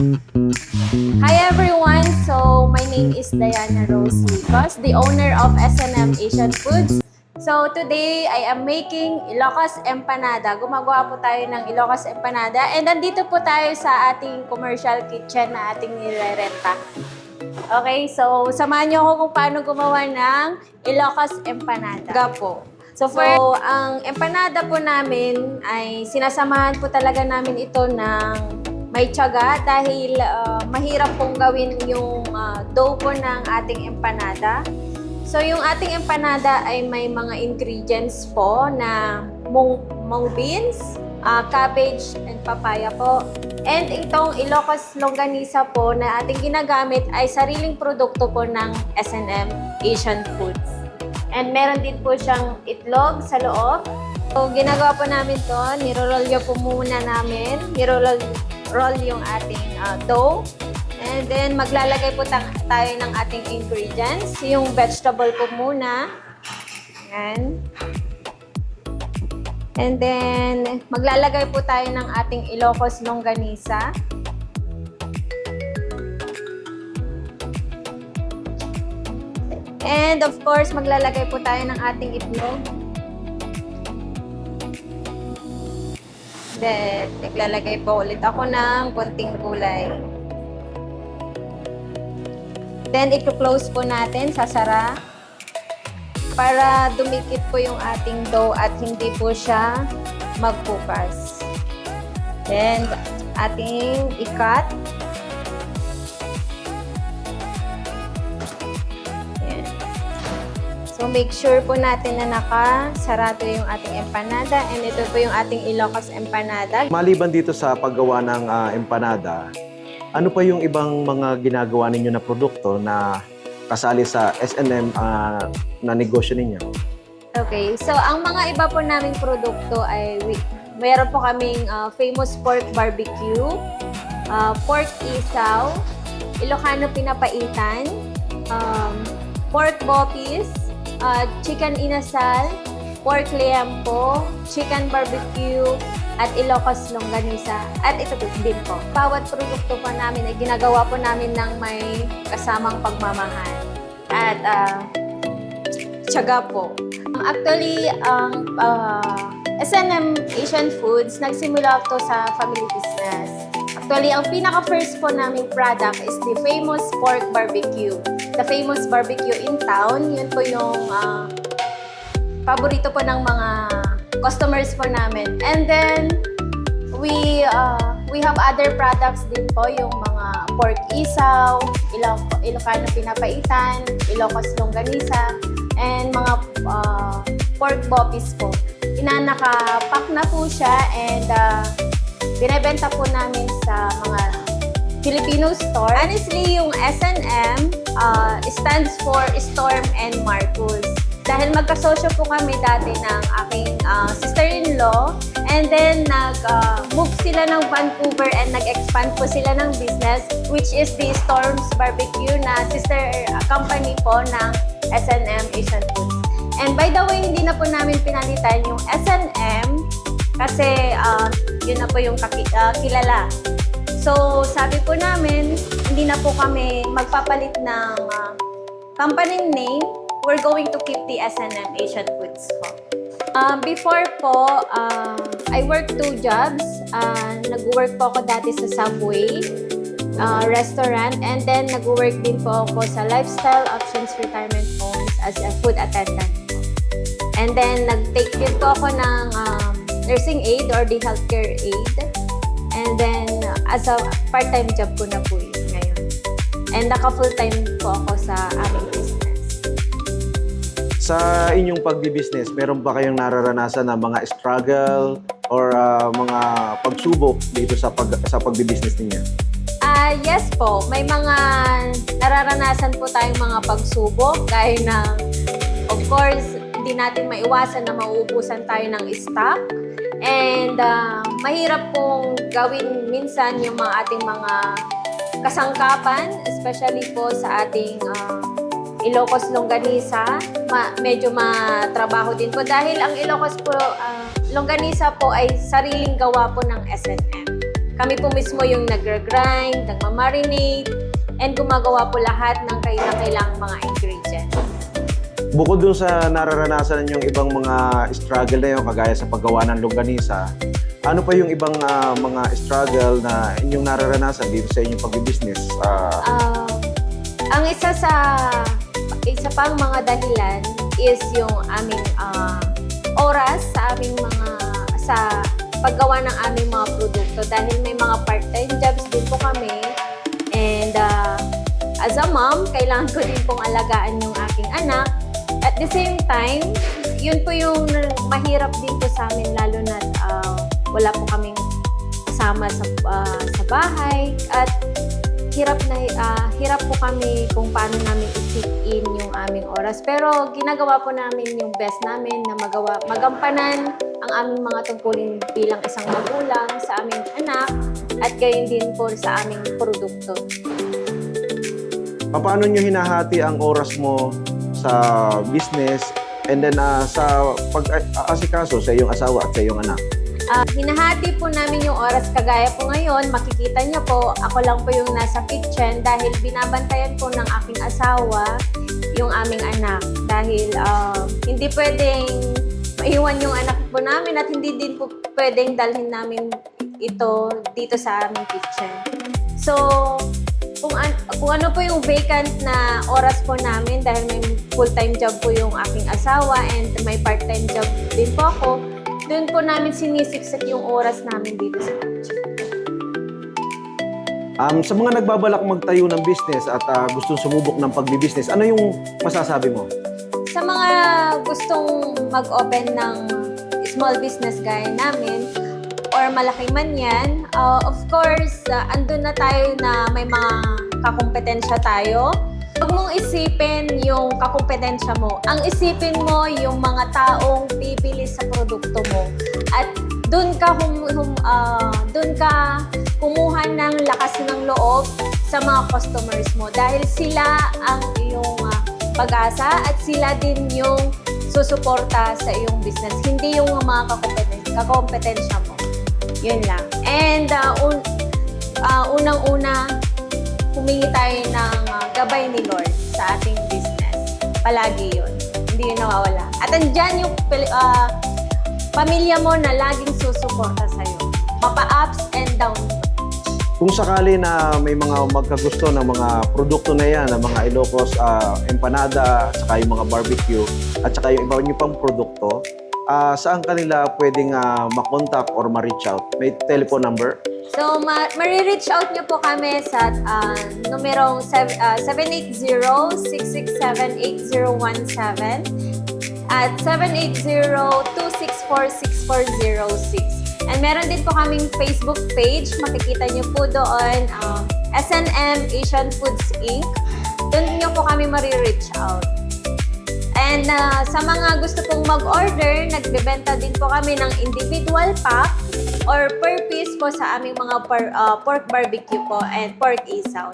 Hi everyone! So, my name is Diana Rose Licos, the owner of S&M Asian Foods. So, today I am making Ilocos Empanada. Gumagawa po tayo ng Ilocos Empanada. And nandito po tayo sa ating commercial kitchen na ating nirerenta. Okay, so samahan niyo ako kung paano gumawa ng Ilocos Empanada. Gapo. So, ang empanada po namin ay sinasamahan po talaga namin ito ng may tiyaga dahil mahirap pong gawin yung dough po ng ating empanada. So, yung ating empanada ay may mga ingredients po na mung beans, cabbage, and papaya po. And itong Ilocos Longganisa po na ating ginagamit ay sariling produkto po ng S&M Asian Foods. And meron din po siyang itlog sa loob. So, ginagawa po namin to, niroroll po muna namin. Niroroll yung ating dough. And then, maglalagay po tayo ng ating ingredients. Yung vegetable po muna. Ayan. And then, maglalagay po tayo ng ating Ilocos Longganisa. And of course, maglalagay po tayo ng ating itlog. Then, naglalagay po ulit ako ng konting gulay. Then, i-close po natin, sasara. Para dumikit po yung ating dough at hindi po siya magbukas. Then, ating i-cut. So, make sure po natin na nakasarado yung ating empanada. And ito po yung ating Ilocos Empanada. Maliban dito sa paggawa ng empanada, ano pa yung ibang mga ginagawa ninyo na produkto na kasali sa S&M na negosyo ninyo? Okay. So, ang mga iba po naming produkto ay mayroon po kaming famous pork barbecue, pork isaw, Ilocano pinapaitan, pork bopis, chicken inasal, pork liempo, chicken barbecue, at Ilocos Longganisa. At ito din po. Bawat produkto po namin ay ginagawa po namin ng may kasamang pagmamahal. At tiyaga po. Actually, ang S&M Asian Foods, nagsimula ito sa family business. Actually, ang pinaka-first po naming product is the famous pork barbecue. The famous barbecue in town, yun po yung paborito po ng mga customers po namin. And then, we have other products din po, yung mga pork isaw, Ilocano pinapaitan, Ilocos Longganisa, and mga pork bopis po. Naka-pack na po siya and binebenta po namin sa mga Filipino store. Honestly, yung S&M stands for Storm and Marcus. Dahil magkasosyo po kami dati ng aking sister-in-law, and then nag-move sila ng Vancouver and nag-expand po sila ng business, which is the Storm's Barbecue na sister company po ng S&M Asian Foods. And by the way, hindi na po namin pinalitan yung S&M kasi yun na po yung kilala. So, sabi po namin, hindi na po kami magpapalit ng company name. We're going to keep the S&M Asian Foods po. Before po, I worked 2 jobs. Nag-work po ako dati sa Subway restaurant, and then nag-work din po ako sa Lifestyle Options Retirement Homes as a food attendant. And then, nag-take din po ako ng nursing aid or the healthcare aid. And then, as a part-time job ko na po yun ngayon. And naka-full-time po ako sa aming business. Sa inyong pagbi-business, meron ba kayong nararanasan na mga struggle or mga pagsubok dito sa pagbi-business ninyo? Yes po. May mga nararanasan po tayong mga pagsubok gaya ng, of course, hindi natin maiwasan na mauubusan tayo ng stock. And mahirap pong gawin minsan yung mga ating mga kasangkapan, especially po sa ating Ilocos Longganisa. Medyo matrabaho din po dahil ang Ilocos po, Longganisa po ay sariling gawa po ng S&M. Kami po mismo yung nagre-grind, nagmamarinate, and gumagawa po lahat ng kailangang mga ingredients. Bukod dun sa nararanasan ninyong ibang mga struggle na yun, kagaya sa paggawa ng longganisa, ano pa yung ibang mga struggle na inyong nararanasan dito sa inyong pag-business? Ang isa pang mga dahilan is yung aming oras sa paggawa ng aming mga produkto dahil may mga part-time jobs din po kami, and as a mom, kailangan ko din pong alagaan yung aking anak. At the same time, yun po yung mahirap din po sa amin, lalo na wala po kaming kasama sa bahay, at hirap po kami kung paano namin i-fit in yung aming oras. Pero ginagawa po namin yung best namin na magampanan ang aming mga tungkulin bilang isang magulang sa aming anak, at gayon din po sa aming produkto. Paano nyo hinahati ang oras mo sa business and then sa pag-asikaso sa iyong asawa at sa iyong anak? Hinahati po namin yung oras, kagaya po ngayon, makikita niyo po, ako lang po yung nasa kitchen dahil binabantayan po ng aking asawa yung aming anak. Dahil hindi pwedeng maiwan yung anak po namin, at hindi din po pwedeng dalhin namin ito dito sa aming kitchen. So, kung ano po yung vacant na oras po namin, dahil may full-time job po yung aking asawa and may part-time job din po ako, doon po namin sinisiksik yung oras namin dito sa kitchen. Sa mga nagbabalak magtayo ng business at gustong sumubok ng pagbi-business, ano yung masasabi mo? Sa mga gustong mag-open ng small business gaya namin, or malaki man yan, of course, andun na tayo na may mga kakumpetensya tayo. Huwag mong isipin yung kakumpetensya mo. Ang isipin mo yung mga taong bibili sa produkto mo. At doon ka kumuha ng lakas ng loob sa mga customers mo. Dahil sila ang iyong pag-asa, at sila din yung susuporta sa iyong business. Hindi yung mga kakumpetensya mo. Yun lang. And unang-una, humingi tayo ng gabay ni Lord sa ating business. Palagi yun. Hindi yun nawawala. At andyan yung pamilya mo na laging susuporta sa'yo. Mapa-ups and downs. Kung sakali na may mga magkagusto ng mga produkto na yan, ng mga Ilocos empanada, saka yung mga barbecue, at saka yung iba nyo pang produkto, saan kanila pwedeng makontak or ma-reach out? May telephone number? So, ma-reach out nyo po kami sa numerong 780-667-8017 at 780-264-6406. And meron din po kaming Facebook page. Makikita nyo po doon, SNM Asian Foods Inc. Doon nyo po kami ma-reach out. And sa mga gusto pong mag-order, nagbebenta din po kami ng individual pack or per piece po sa aming mga pork barbecue po and pork isaw.